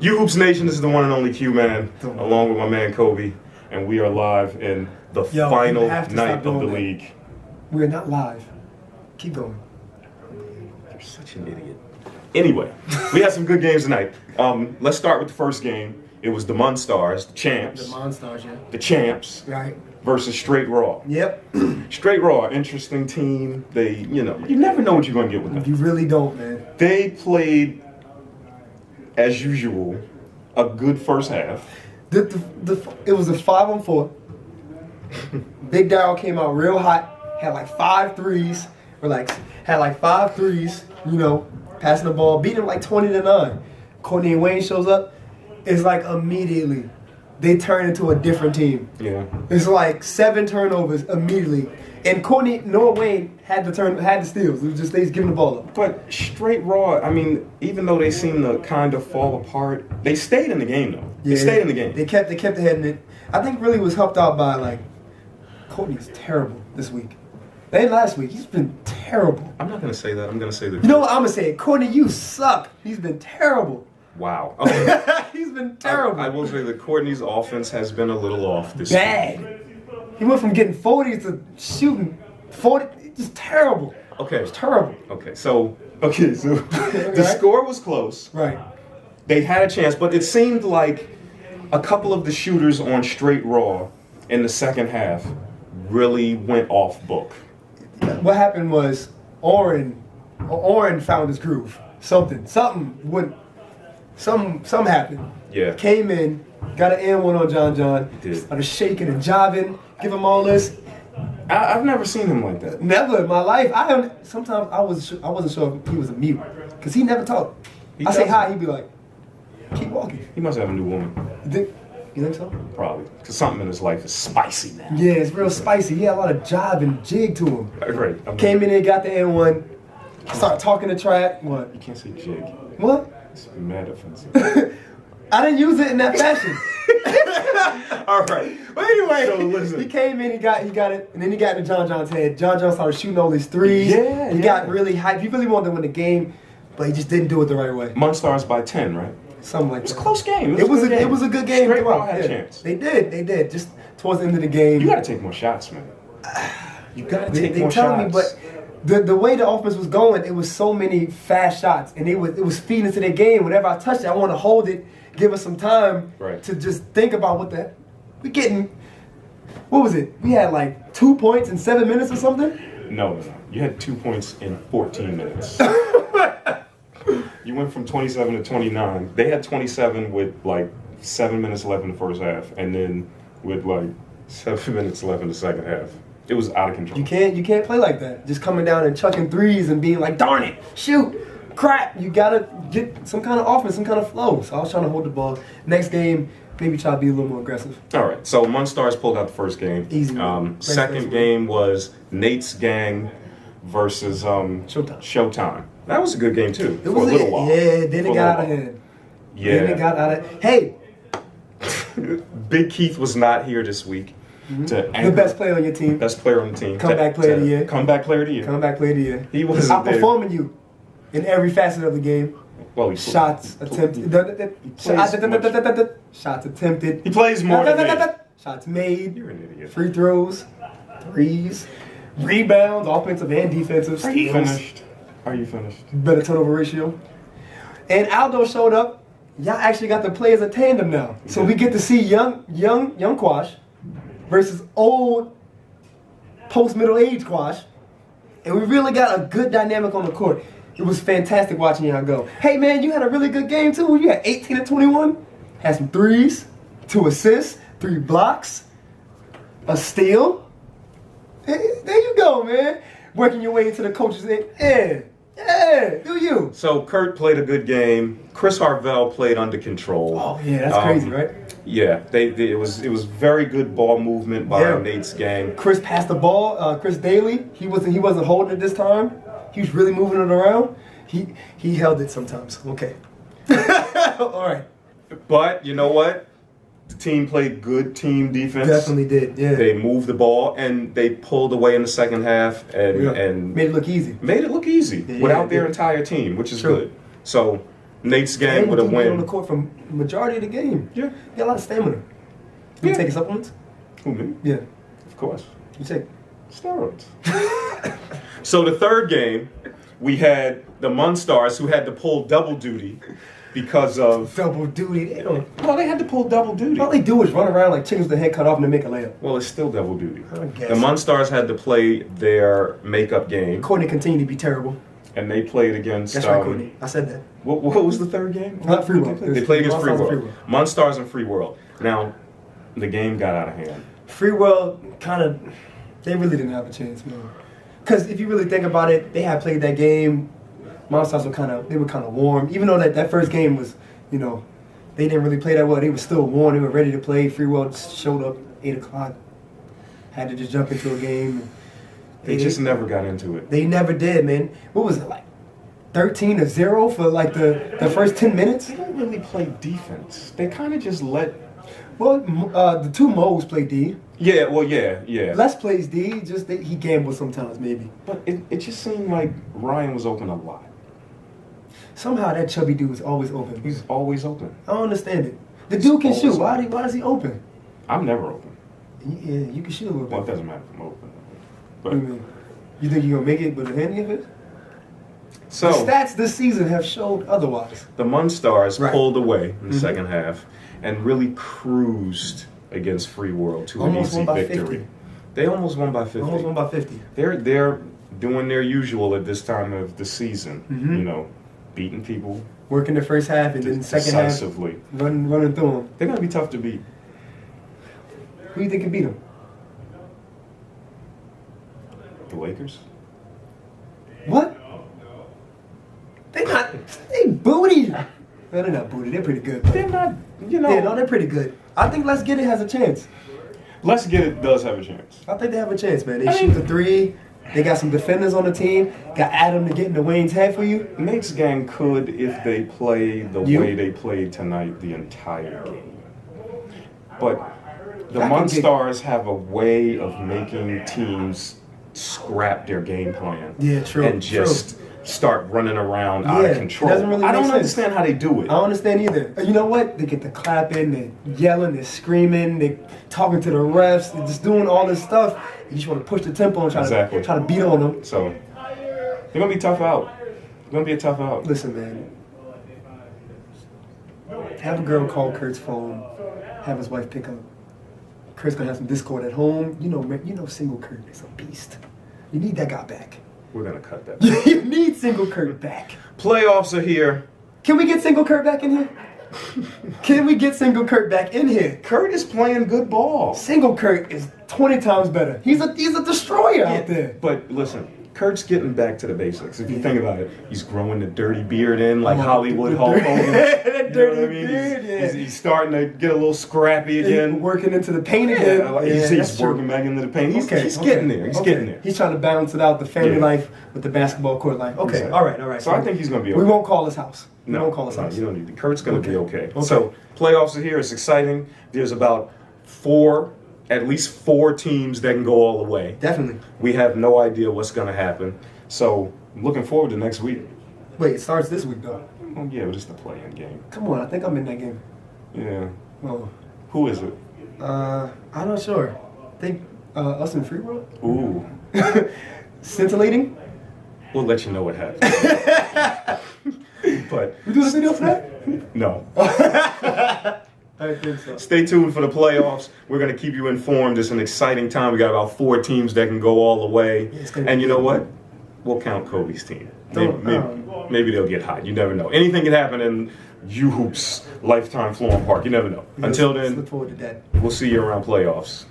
You Hoops Nation, this is the one and only Q-Man, along with my man Kobe, and we are live in the final night of the league. We're not live. Keep going. You're such an idiot. Anyway, we had some good games tonight. Let's start with the first game. It was the Monstars, the champs. The Monstars, yeah. The champs. Right. Versus Straight Raw. Yep. Straight Raw, interesting team. They, you never know what you're going to get with them. You really don't, man. They played, as usual, a good first half. It was a 5-on-4. Big Darryl came out real hot, had like 5 threes, passing the ball, beating him like 20-9. Courtney and Wayne shows up, it's like immediately they turn into a different team. Yeah. It's like 7 turnovers immediately. And Courtney nor Wayne had the steals. It was just they giving the ball up. But Straight Raw, I mean, even though they seem to kind of fall apart, they stayed in the game though. They stayed in the game. They kept ahead in it. I think really was helped out by like Courtney's terrible this week. And last week, he's been terrible. I'm not gonna say that. I'm gonna say that. You know what I'm gonna say? Courtney, you suck. He's been terrible. Wow. Okay. He's been terrible. I will say that Courtney's offense has been a little off this Bad. week. He went from getting 40s to shooting 40. Just terrible. Okay. It's terrible. Okay. So the score was close. Right. They had a chance, but it seemed like a couple of the shooters on Straight Raw in the second half really went off book. What happened was Oren found his groove. Something happened. Yeah. Came in, got an N1 on John. Did. Started shaking and jiving, give him all this. I've never seen him like that. Never in my life. Sometimes I wasn't sure if he was a mute because he never talked. I say hi, he'd be like, keep walking. He must have a new woman. You think so? Probably. Because something in his life is spicy now. Yeah, it's real spicy. He had a lot of jive and jig to him. Great. Came in there, got the N1, started talking to track. What? You can't say jig. What? It's mad offensive. I didn't use it in that fashion. All right. But anyway, So listen. he came in, he got it, and then he got into John's head. John started shooting all these threes. He got really hyped. He really wanted to win the game, but he just didn't do it the right way. Monstars by 10, right? Something like that. It was a close game. It was a good game. Straight Raw had a chance. They did. Just towards the end of the game. You got to take more shots, man. You got to take more shots. They're telling me, but the way the offense was going, it was so many fast shots, and it was feeding into their game. Whenever I touched it, I want to hold it, give us some time to just think about what the we getting. What was it? We had like 2 points in 7 minutes or something. No. You had 2 points in 14 minutes. You went from 27 to 29. They had 27 with like 7 minutes left in the first half, and then with like 7 minutes left in the second half. It was out of control. You can't play like that. Just coming down and chucking threes and being like, darn it, shoot, crap. You gotta get some kind of offense, some kind of flow. So I was trying to hold the ball. Next game, maybe try to be a little more aggressive. All right. So Monstars pulled out the first game. Easy. Second game was Nate's gang versus Showtime. That was a good game too. It was for a little while. Yeah, then it got out of hand. Yeah. Then it got out of. Hey. Big Keith was not here this week. The best player on your team. Best player on the team. Comeback player of the year. Comeback player of the year. Comeback player of the year. He wasn't there. Outperforming you in every facet of the game. Well, shots attempted. Shots attempted. He plays more than me. Shots made. You're an idiot. Free throws. Threes. Rebounds. Offensive and defensive. Are you finished? Are you finished? Better turnover ratio. And Aldo showed up. Y'all actually got to play as a tandem now. So we get to see young Quash versus old post-middle age Quash. And we really got a good dynamic on the court. It was fantastic watching y'all go. Hey man, you had a really good game too. You had 18 and 21. Had some threes, 2 assists, 3 blocks, a steal. Hey, there you go, man. Working your way into the coaches. Yeah, do you? So Kurt played a good game. Chris Harvell played under control. Oh yeah, that's crazy, right? Yeah, it was very good ball movement by Nate's gang. Chris passed the ball. Chris Daly, he wasn't holding it this time. He was really moving it around. He held it sometimes. Okay. All right. But you know what? The team played good team defense. Definitely did, yeah. They moved the ball and they pulled away in the second half and made it look easy. Without their entire team, which is good. So Nate's gang would have Been on the won. court for the majority of the game. Yeah. You got a lot of stamina. You Yeah. taking supplements? Who, me? Yeah. Of course. You take. Steroids. So the third game, we had the Munstars who had to pull double duty because of. Double duty. They don't. Well, they had to pull double duty. All they do is run around like chickens with their head cut off and then make a layup. Well, it's still double duty. I guess. The Munstars had to play their makeup game, Courtney continued to be terrible. and they played against. That's right, Courtney. I said that. What was the third game? Not Free World. They played against Free Munstars and World. Munstars and Free World. Now, the game got out of hand. Free World kind of, they really didn't have a chance, man. Because if you really think about it, they had played that game. Monsters were kind of warm. Even though that first game was, you know, they didn't really play that well. They were still warm. They were ready to play. Free World showed up 8 o'clock. Had to just jump into a game. They just never got into it. They never did, man. What was it like? 13-0 for like the first 10 minutes? They don't really play defense. They kind of just let. Well, the two Moes play D. Yeah, well, yeah. Les plays D. Just he gambles sometimes, maybe. But it just seemed like Ryan was open a lot. Somehow that chubby dude is always open. He's always open. I don't understand it. The dude can Always shoot. Why open. is he open? I'm never open. Yeah, you can shoot a little Well, it bit. doesn't matter if I'm open. What do you But mean? You think you're gonna make it with a handing of it? so The stats this season have showed otherwise. the Munstars Right. pulled away in the Mhm. second half and really cruised against Free World to Almost an won by easy victory. 50. They almost won by 50. Almost won by 50. They're doing their usual at this time of the season. Mhm. You know, beating people Working the first half and then the second half decisively. running through them. They're gonna be tough to beat. Who do you think can beat them? The Lakers. What? They booty. No, they're not booty. They're pretty good. They're not. You know. Yeah, no, they're pretty good. I think Let's Get It has a chance. Let's Get It does have a chance. I think they have a chance, man. They I shoot mean- the three. They got some defenders on the team. Got Adam to get in the Wayne's head for you. Nate's gang could if they play the You? way they played tonight the entire game. But the I can get- Munstars have a way of making teams scrap their game plan. Yeah, true, And just start running around out Yeah, of it control. doesn't really I make don't sense. understand how they do it. I don't understand either. You know what? They get the clapping, they're yelling, they're screaming, they're talking to the refs, they're just doing all this stuff. You just want to push the tempo and Exactly. try to beat on them. So they're gonna be tough out. It's gonna be a tough out. Listen, man. Have a girl call Kurt's phone. Have his wife pick up. Kurt's gonna have some Discord at home. You know, single Kurt is a beast. You need that guy back. We're gonna cut that. You need single Kurt back. Playoffs are here. Can we get single Kurt back in here? Can we get single Kurt back in here? Kurt is playing good ball. Single Kurt is 20 times better. He's a destroyer out there. But listen, Kurt's getting back to the basics. If you think about it, he's growing the dirty beard in like Oh, Hollywood the Hulk dirty- Hogan. that You know what dirty I mean? beard, He's, yeah. he's starting to get a little scrappy again. Working into the paint again. Yeah, like he's that's true. working back into the paint. He's Okay, getting there. He's okay. getting there. He's trying to balance it out, the family Yeah. life with the basketball court life. Okay, Exactly. all right. So I think he's going to be okay. We won't call his house. We No, won't call his no, house. you don't need to. Kurt's going to be okay. Okay. So playoffs are here. It's exciting. There's about at least four teams that can go all the way. Definitely. We have no idea what's going to happen. So I'm looking forward to next week. Wait, it starts this week though. Oh, yeah, but it's the play-in game. Come on, I think I'm in that game. Yeah. Well, Who is it? I'm not sure. I think us in Free World? Ooh. Scintillating? We'll let you know what happens. But We doing a video for that? no. I think so. Stay tuned for the playoffs. We're going to keep you informed. It's an exciting time. We got about 4 teams that can go all the way. it's gonna be And you know good. what? We'll count Kobe's team. Don't- Maybe they'll get hot. You never know. Anything can happen in U-Hoops Lifetime Florham Park. You never know. Until Let's then, look forward to that. we'll see you around playoffs.